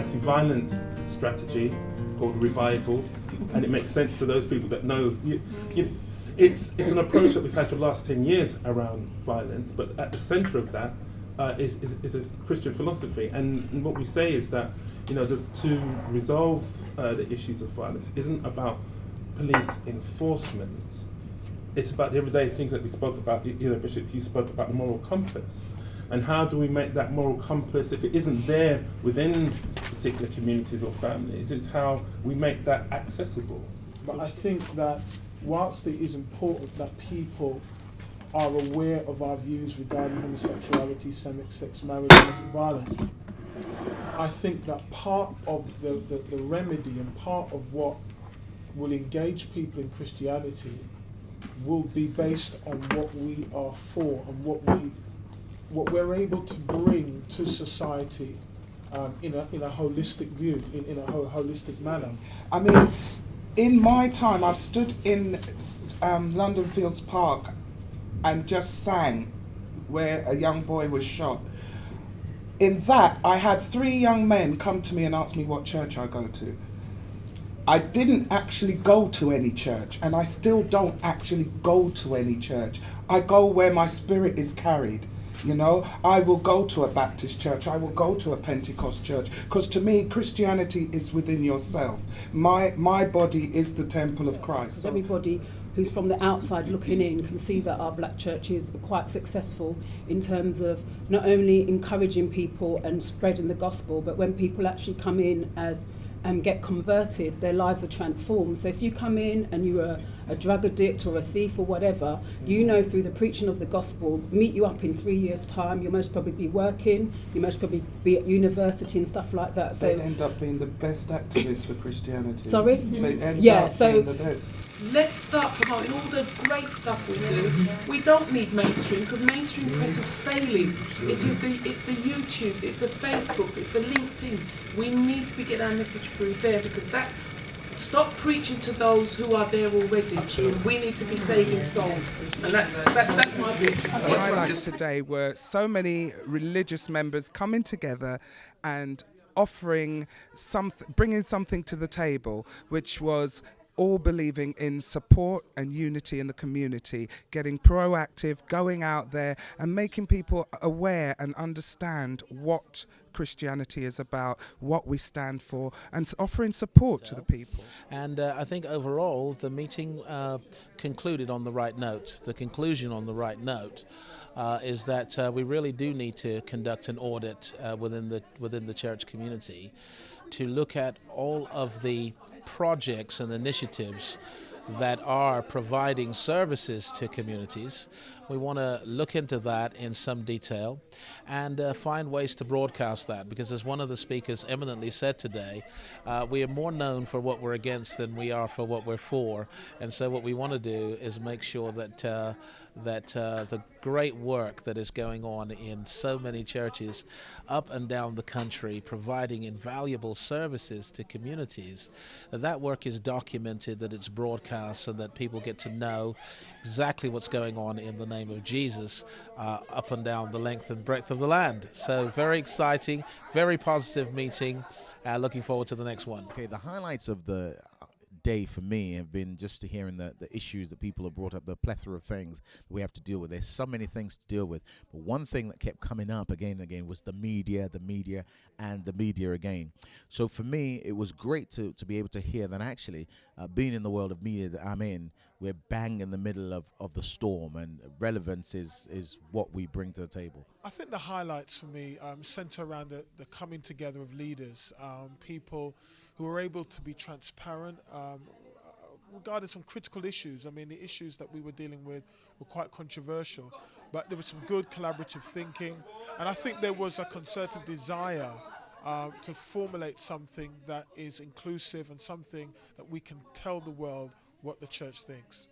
anti-violence strategy called Revival, and it makes sense to those people that know. It's an approach that we've had for the last 10 years around violence, but at the centre of that is a Christian philosophy, and what we say is that to resolve the issues of violence isn't about police enforcement. It's about the everyday things that we spoke about. Bishop, you spoke about the moral compass. And how do we make that moral compass, if it isn't there within particular communities or families, it's how we make that accessible. But I think that whilst it is important that people are aware of our views regarding homosexuality, same-sex marriage, and domestic violence, I think that part of the remedy and part of what will engage people in Christianity will be based on what we are for and what we're able to bring to society in a holistic view, in a holistic manner. I mean, in my time, I've stood in London Fields Park and just sang where a young boy was shot. In that, I had 3 young men come to me and ask me what church I go to. I didn't actually go to any church, and I still don't actually go to any church. I go where my spirit is carried. I will go to a Baptist church, I will go to a Pentecost church, because to me, Christianity is within yourself. My body is the temple of Christ. Everybody who's from the outside looking in can see that our black churches are quite successful in terms of not only encouraging people and spreading the gospel, but when people actually come in and get converted, their lives are transformed. So if you come in and you're a drug addict or a thief or whatever, through the preaching of the gospel, meet you up in 3 years' time, you'll most probably be working, you most probably be at university and stuff like that. So they end up being the best activists for Christianity. Sorry? They end up being the best. Let's start promoting all the great stuff we do. We don't need mainstream, because mainstream press is failing. It's the YouTubes, it's the Facebooks, it's the LinkedIn. We need to be getting our message through there, because stop preaching to those who are there already. Absolutely. We need to be saving souls, and that's my view. The highlights today were so many religious members coming together and bringing something to the table, which was all believing in support and unity in the community, getting proactive, going out there and making people aware and understand what Christianity is about, what we stand for, and offering support to the people. And I think overall the meeting concluded on the right note. The conclusion on the right note is that we really do need to conduct an audit within the church community to look at all of the projects and initiatives that are providing services to communities. We want to look into that in some detail and find ways to broadcast that, because as one of the speakers eminently said today, we are more known for what we're against than we are for what we're for. And so what we want to do is make sure that the great work that is going on in so many churches up and down the country, providing invaluable services to communities, that work is documented, that it's broadcast, so that people get to know exactly what's going on in the name of Jesus up and down the length and breadth of the land. So very exciting, very positive meeting. Looking forward to the next one. Okay, the highlights of the day for me have been just hearing the issues that people have brought up, the plethora of things that we have to deal with. There's so many things to deal with, but one thing that kept coming up again and again was the media and the media again. So for me, it was great to be able to hear that actually being in the world of media that I'm in, we're bang in the middle of the storm, and relevance is what we bring to the table. I think the highlights for me centre around the coming together of leaders, people who are able to be transparent regarding some critical issues. I mean, the issues that we were dealing with were quite controversial, but there was some good collaborative thinking, and I think there was a concerted desire to formulate something that is inclusive and something that we can tell the world what the church thinks.